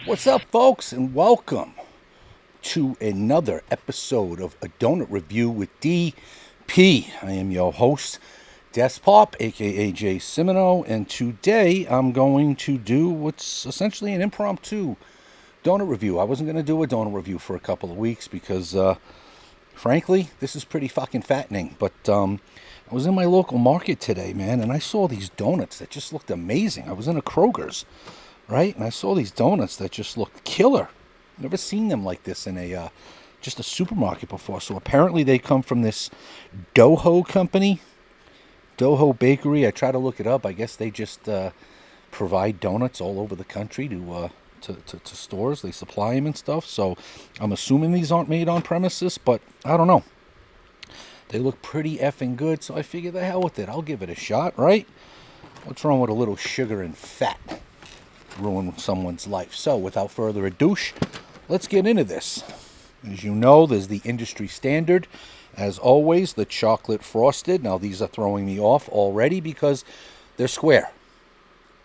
What's up, folks, and welcome to another episode of A Donut Review with DP. I am your host, Despop, aka Jay Simino, and today I'm going to do what's essentially an impromptu donut review. I wasn't going to do a donut review for a couple of weeks because, frankly, this is pretty fucking fattening. But I was in my local market today, man, and I saw these donuts that just looked amazing. I was in a Kroger's, right? And I saw these donuts that just looked killer. Never seen them like this in a just a supermarket before. So apparently they come from this Doho company, Doho Bakery. I try to look it up. I guess they just provide donuts all over the country to stores. They supply them and stuff. So I'm assuming these aren't made on premises, but I don't know. They look pretty effing good, so I figure the hell with it. I'll give it a shot, right? What's wrong with a little sugar and fat? Ruin someone's life. So, without further ado, let's get into this. As you know, there's the industry standard. As always, the chocolate frosted. Now, these are throwing me off already because they're square.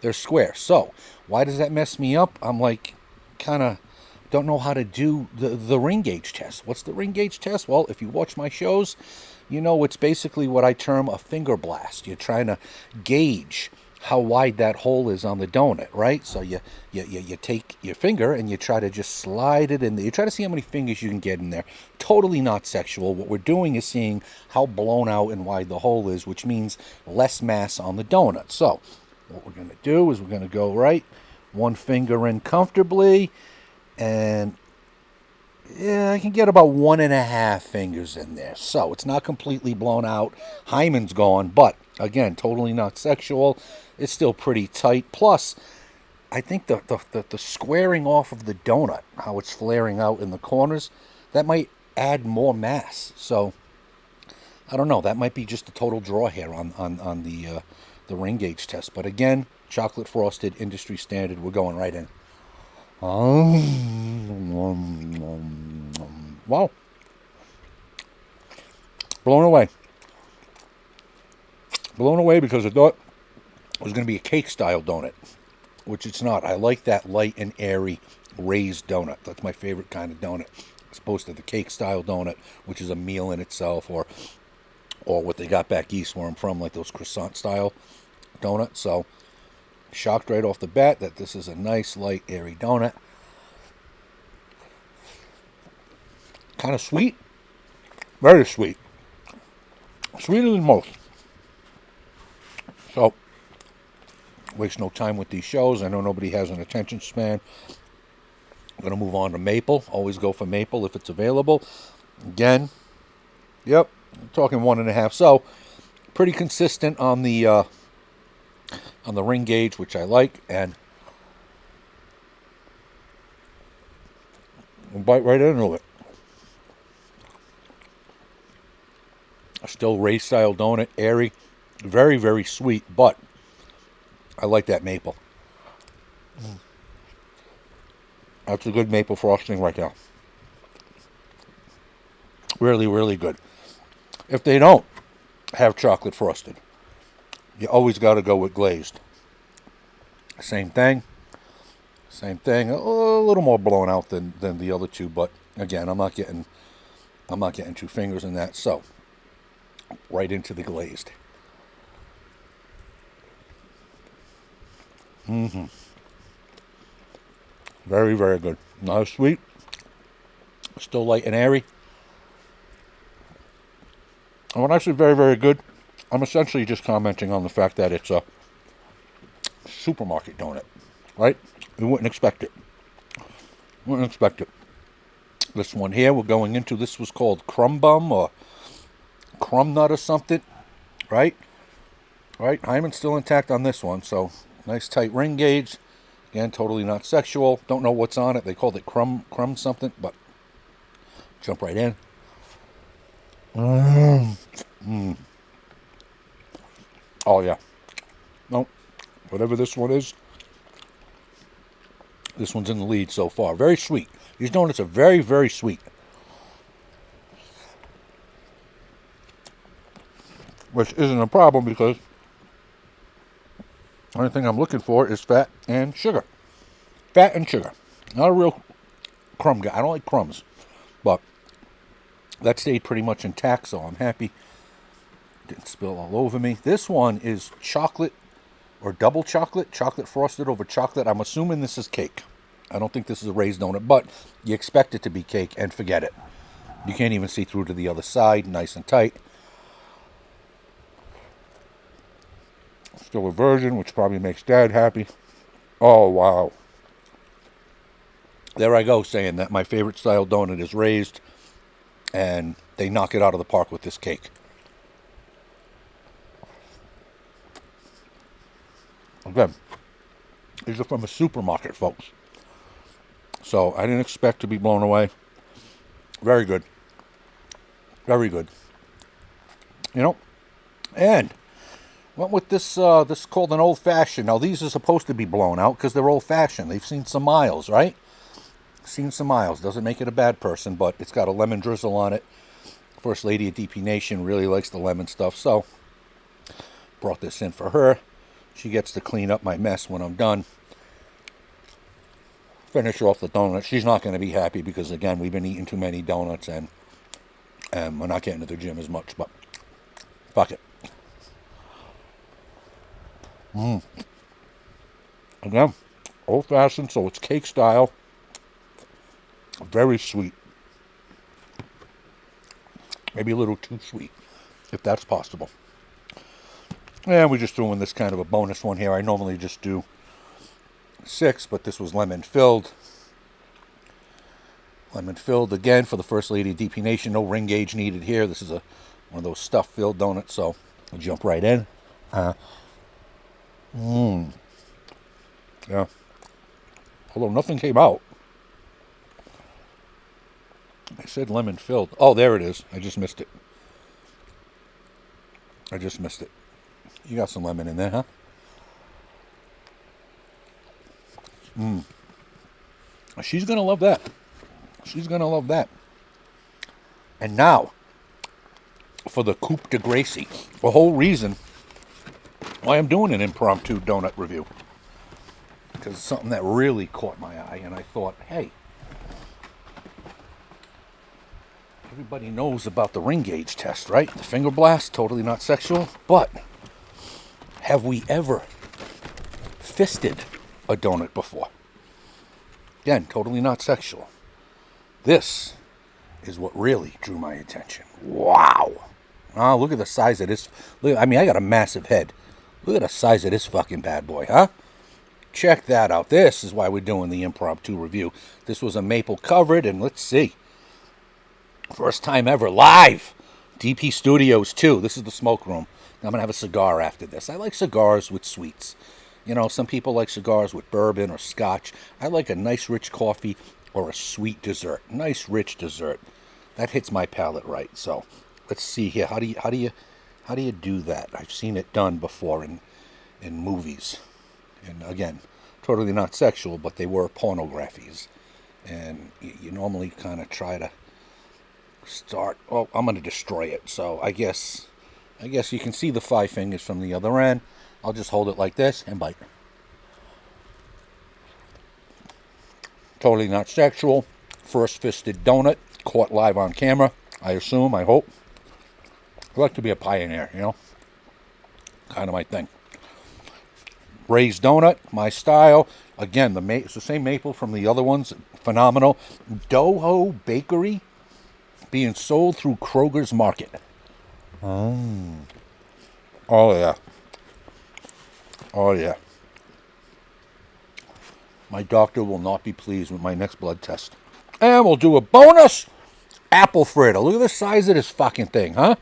They're square. So, why does that mess me up? I'm like, kind of don't know how to do the ring gauge test. What's the ring gauge test? Well, if you watch my shows, you know it's basically what I term a finger blast. You're trying to gauge how wide that hole is on the donut, right? So you take your finger and you try to just slide it in there. You try to see how many fingers you can get in there. Totally not sexual. What we're doing is seeing how blown out and wide the hole is, which means less mass on the donut. So what we're going to do is we're going to go right, one finger in comfortably, and yeah, I can get about 1.5 fingers in there. So it's not completely blown out. Hymen's gone, but again, totally not sexual. It's still pretty tight. Plus, I think the squaring off of the donut, how it's flaring out in the corners, that might add more mass. So I don't know. That might be just a total draw here on the ring gauge test. But again, chocolate frosted, industry standard. We're going right in. Wow. Blown away. Blown away because I thought it was going to be a cake style donut, which it's not. I like that light and airy raised donut. That's my favorite kind of donut, as opposed to the cake style donut, which is a meal in itself, or what they got back east where I'm from, like those croissant style donuts. So shocked right off the bat that this is a nice light airy donut. Kind of sweet, very sweet, sweeter than most. So waste no time with these shows. I know nobody has an attention span. I'm going to move on to maple. Always go for maple if it's available. Again, yep, I'm talking 1.5. So pretty consistent on the ring gauge, which I like, and we'll bite right into it. Still race style donut, airy, very, very sweet, but I like that maple. That's a good maple frosting right there. Really, really good. If they don't have chocolate frosted, you always got to go with glazed. Same thing. Same thing. A little more blown out than the other two, but again, I'm not getting 2 fingers in that. So right into the glazed. Very, very good. Not as sweet. Still light and airy. And when I say very, very good, I'm essentially just commenting on the fact that it's a supermarket donut, right? You wouldn't expect it. Wouldn't expect it. This one here we're going into, this was called Crumb Bum or Crumb Nut or something, right? Right? Hymen's still intact on this one, so nice tight ring gauge. Again, totally not sexual. Don't know what's on it. They called it crumb something, but jump right in. Oh yeah. No, whatever this one is, this one's in the lead so far. Very sweet. These donuts are very, very sweet. Which isn't a problem because the only thing I'm looking for is fat and sugar. Fat and sugar. Not a real crumb guy. I don't like crumbs, but that stayed pretty much intact, so I'm happy. Didn't spill all over me. This one is chocolate or double chocolate, chocolate frosted over chocolate. I'm assuming this is cake. I don't think this is a raised donut, but you expect it to be cake and forget it. You can't even see through to the other side, nice and tight. Still a virgin, which probably makes Dad happy. Oh, wow. There I go saying that my favorite style donut is raised, and they knock it out of the park with this cake. Again, these are from a supermarket, folks. So I didn't expect to be blown away. Very good. Very good. You know, and went with this, this is called an old-fashioned. Now, these are supposed to be blown out because they're old-fashioned. They've seen some miles, right? Seen some miles. Doesn't make it a bad person, but it's got a lemon drizzle on it. First Lady of DP Nation really likes the lemon stuff, so brought this in for her. She gets to clean up my mess when I'm done. Finish off the donut. She's not going to be happy because, again, we've been eating too many donuts and we're not getting to the gym as much, but fuck it. Again, old-fashioned, so it's cake style. Very sweet. Maybe a little too sweet, if that's possible. And we just threw in this kind of a bonus one here. I normally just do 6, but this was lemon filled. Lemon filled again for the First Lady of DP Nation. No ring gauge needed here. This is one of those stuffed filled donuts, so I'll jump right in. Yeah. Although nothing came out. I said lemon filled. Oh, there it is. I just missed it. You got some lemon in there, huh? She's going to love that. And now, for the Coupe de Gracie. The whole reason why I'm doing an impromptu donut review. Because it's something that really caught my eye, and I thought, hey, everybody knows about the ring gauge test, right? The finger blast, totally not sexual. But have we ever fisted a donut before? Again, totally not sexual. This is what really drew my attention. Wow. Oh, look at the size of this. Look, I mean, I got a massive head. Look at the size of this fucking bad boy, huh? Check that out. This is why we're doing the impromptu review. This was a maple covered, and let's see. First time ever live. DP Studios 2. This is the smoke room. I'm going to have a cigar after this. I like cigars with sweets. You know, some people like cigars with bourbon or scotch. I like a nice rich coffee or a sweet dessert. Nice rich dessert. That hits my palate right. So, let's see here. How do you do that? I've seen it done before in movies. And again, totally not sexual, but they were pornographies. And you normally kind of try to start. Oh, I'm going to destroy it. So I guess you can see the 5 fingers from the other end. I'll just hold it like this and bite. Totally not sexual. First fisted donut caught live on camera. I assume. I hope. I like to be a pioneer, you know. Kind of my thing. Raised donut, my style. Again, it's the same maple from the other ones. Phenomenal. Doho Bakery being sold through Kroger's Market. Oh yeah. Oh yeah. My doctor will not be pleased with my next blood test. And we'll do a bonus apple fritter. Look at the size of this fucking thing, huh?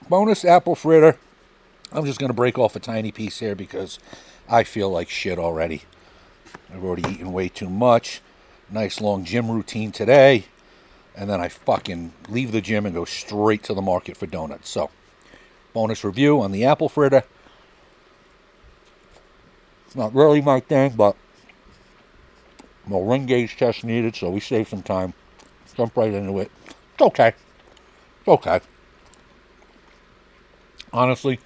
Bonus apple fritter. I'm just going to break off a tiny piece here because I feel like shit already. I've already eaten way too much. Nice long gym routine today. And then I fucking leave the gym and go straight to the market for donuts. So, bonus review on the apple fritter. It's not really my thing, but no ring gauge test needed, so we saved some time. Jump right into it. It's okay. It's okay. Honestly,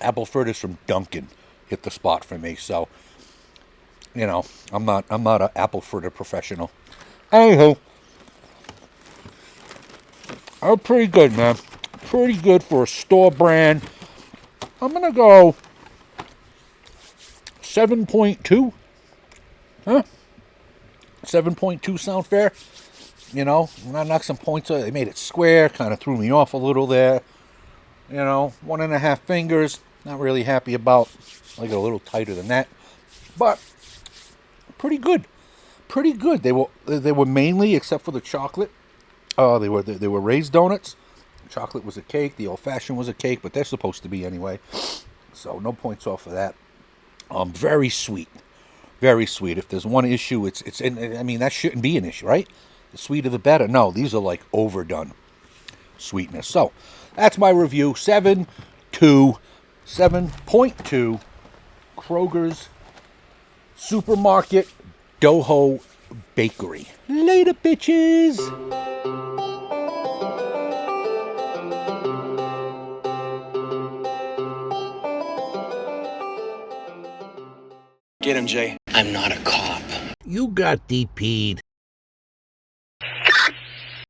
apple fritters from Dunkin' hit the spot for me. So you know, I'm not an apple fritter professional. Anywho, they're pretty good, man. Pretty good for a store brand. I'm gonna go 7.2. Huh? 7.2 sound fair? You know, when I knocked some points out, they made it square, kind of threw me off a little there. You know, 1.5 fingers, not really happy about. I like it a little tighter than that. But pretty good. Pretty good. They were mainly, except for the chocolate, they were raised donuts. Chocolate was a cake, the old fashioned was a cake, but they're supposed to be anyway. So no points off of that. Very sweet. Very sweet. If there's one issue, it's and I mean that shouldn't be an issue, right? The sweeter the better. No, these are like overdone sweetness. So that's my review. 7.2 Kroger's Supermarket Doho Bakery. Later, bitches. Get him, Jay. I'm not a cop. You got DP'd.